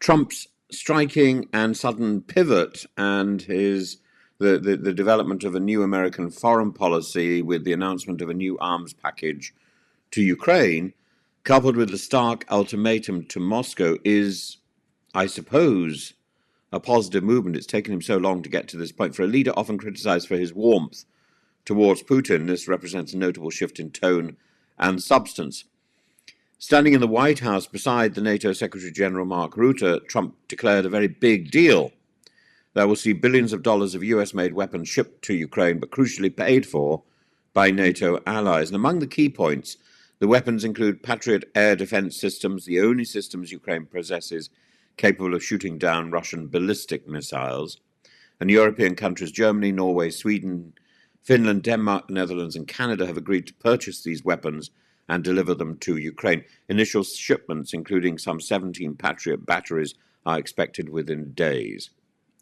Trump's striking and sudden pivot and the development of a new American foreign policy with the announcement of a new arms package to Ukraine, coupled with the stark ultimatum to Moscow, is, I suppose, a positive movement. It's taken him so long to get to this point. For a leader often criticized for his warmth towards Putin, this represents a notable shift in tone and substance. Standing in the White House beside the NATO Secretary General Mark Rutte, Trump declared a very big deal that will see billions of dollars of US-made weapons shipped to Ukraine, but crucially paid for by NATO allies. And among the key points, the weapons include Patriot air defense systems, the only systems Ukraine possesses capable of shooting down Russian ballistic missiles. And European countries, Germany, Norway, Sweden, Finland, Denmark, Netherlands, and Canada have agreed to purchase these weapons and deliver them to Ukraine. Initial shipments, including some 17 Patriot batteries, are expected within days.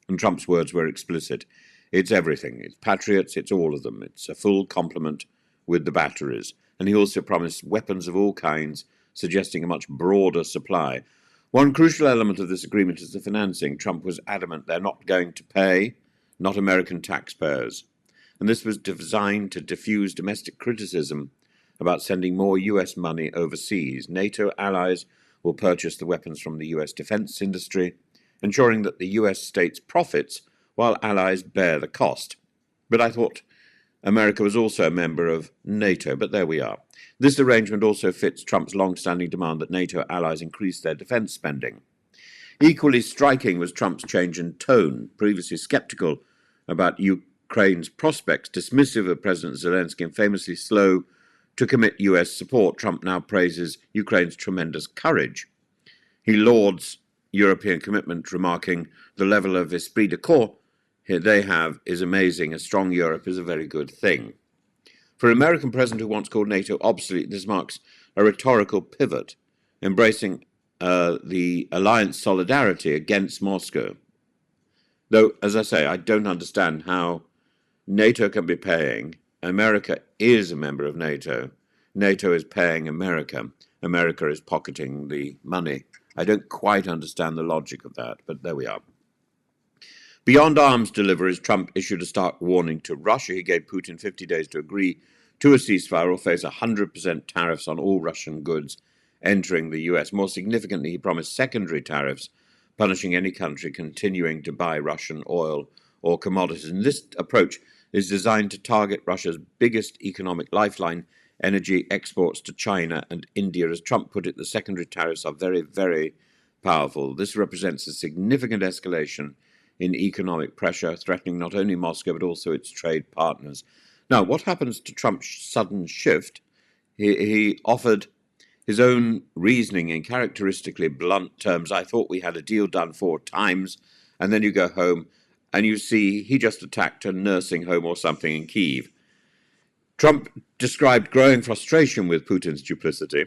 And Trump's words were explicit. It's everything. It's Patriots, it's all of them. It's a full complement with the batteries. And he also promised weapons of all kinds, suggesting a much broader supply. One crucial element of this agreement is the financing. Trump was adamant they're not going to pay, not American taxpayers. And this was designed to diffuse domestic criticism about sending more US money overseas. NATO allies will purchase the weapons from the US defense industry, ensuring that the US states profits while allies bear the cost. But I thought America was also a member of NATO, but there we are. This arrangement also fits Trump's long-standing demand that NATO allies increase their defense spending. Equally striking was Trump's change in tone. Previously skeptical about Ukraine's prospects, dismissive of President Zelensky, and famously slow to commit US support, Trump now praises Ukraine's tremendous courage. He lauds European commitment, remarking, the level of esprit de corps they have is amazing. A strong Europe is a very good thing. For an American president who once called NATO obsolete, this marks a rhetorical pivot, embracing the alliance solidarity against Moscow. Though, as I say, I don't understand how NATO can be paying. America is a member of NATO. NATO is paying America. America is pocketing the money. I don't quite understand the logic of that, but there we are. Beyond arms deliveries, Trump issued a stark warning to Russia. He gave Putin 50 days to agree to a ceasefire or face 100% tariffs on all Russian goods entering the US. More significantly, he promised secondary tariffs, punishing any country continuing to buy Russian oil or commodities. And this approach is designed to target Russia's biggest economic lifeline, energy exports to China and India. As Trump put it, the secondary tariffs are very, very powerful. This represents a significant escalation in economic pressure, threatening not only Moscow but also its trade partners. Now, what happens to Trump's sudden shift? He offered his own reasoning in characteristically blunt terms. I thought we had a deal done 4 times, and then you go home and you see he just attacked a nursing home or something in Kyiv. Trump described growing frustration with Putin's duplicity,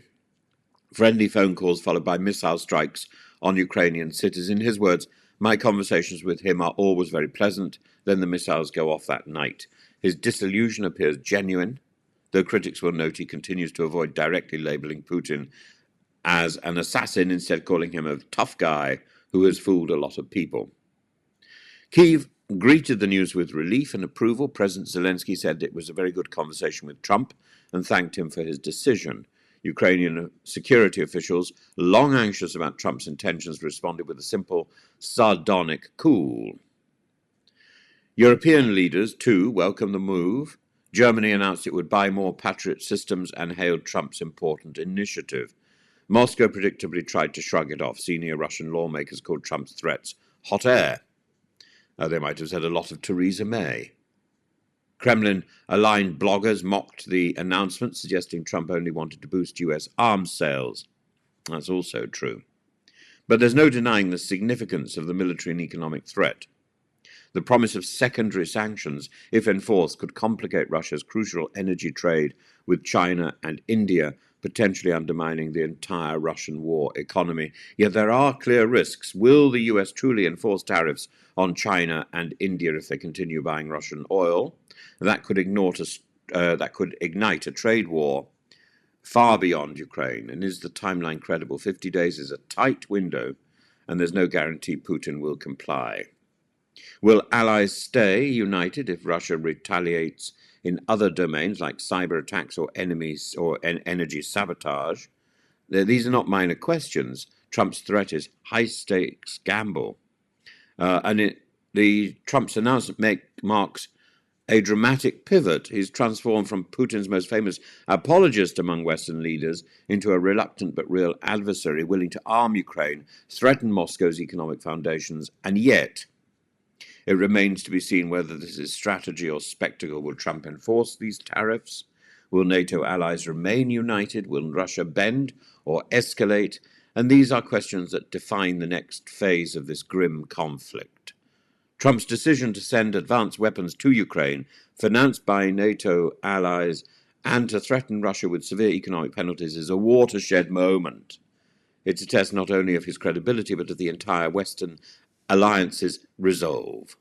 friendly phone calls followed by missile strikes on Ukrainian cities. In his words, my conversations with him are always very pleasant, then the missiles go off that night. His disillusion appears genuine, though critics will note he continues to avoid directly labeling Putin as an assassin, instead calling him a tough guy who has fooled a lot of people. Kyiv greeted the news with relief and approval. President Zelensky said it was a very good conversation with Trump and thanked him for his decision. Ukrainian security officials, long anxious about Trump's intentions, responded with a simple, sardonic cool. European leaders, too, welcomed the move. Germany announced it would buy more Patriot systems and hailed Trump's important initiative. Moscow predictably tried to shrug it off. Senior Russian lawmakers called Trump's threats hot air. They might have said a lot of Theresa May. Kremlin-aligned bloggers mocked the announcement, suggesting Trump only wanted to boost US arms sales. That's also true. But there's no denying the significance of the military and economic threat. The promise of secondary sanctions, if enforced, could complicate Russia's crucial energy trade with China and India, potentially undermining the entire Russian war economy. Yet there are clear risks. Will the US truly enforce tariffs on China and India if they continue buying Russian oil? That could ignite a trade war far beyond Ukraine. And is the timeline credible? 50 days is a tight window, and there's no guarantee Putin will comply. Will allies stay united if Russia retaliates in other domains like cyber attacks or enemies or energy sabotage? These are not minor questions. Trump's threat is high-stakes gamble. Trump's announcement marks a dramatic pivot. He's transformed from Putin's most famous apologist among Western leaders into a reluctant but real adversary willing to arm Ukraine, threaten Moscow's economic foundations, and yet it remains to be seen whether this is strategy or spectacle. Will Trump enforce these tariffs? Will NATO allies remain united? Will Russia bend or escalate? And these are questions that define the next phase of this grim conflict. Trump's decision to send advanced weapons to Ukraine, financed by NATO allies, and to threaten Russia with severe economic penalties is a watershed moment. It's a test not only of his credibility, but of the entire Western alliance's resolve.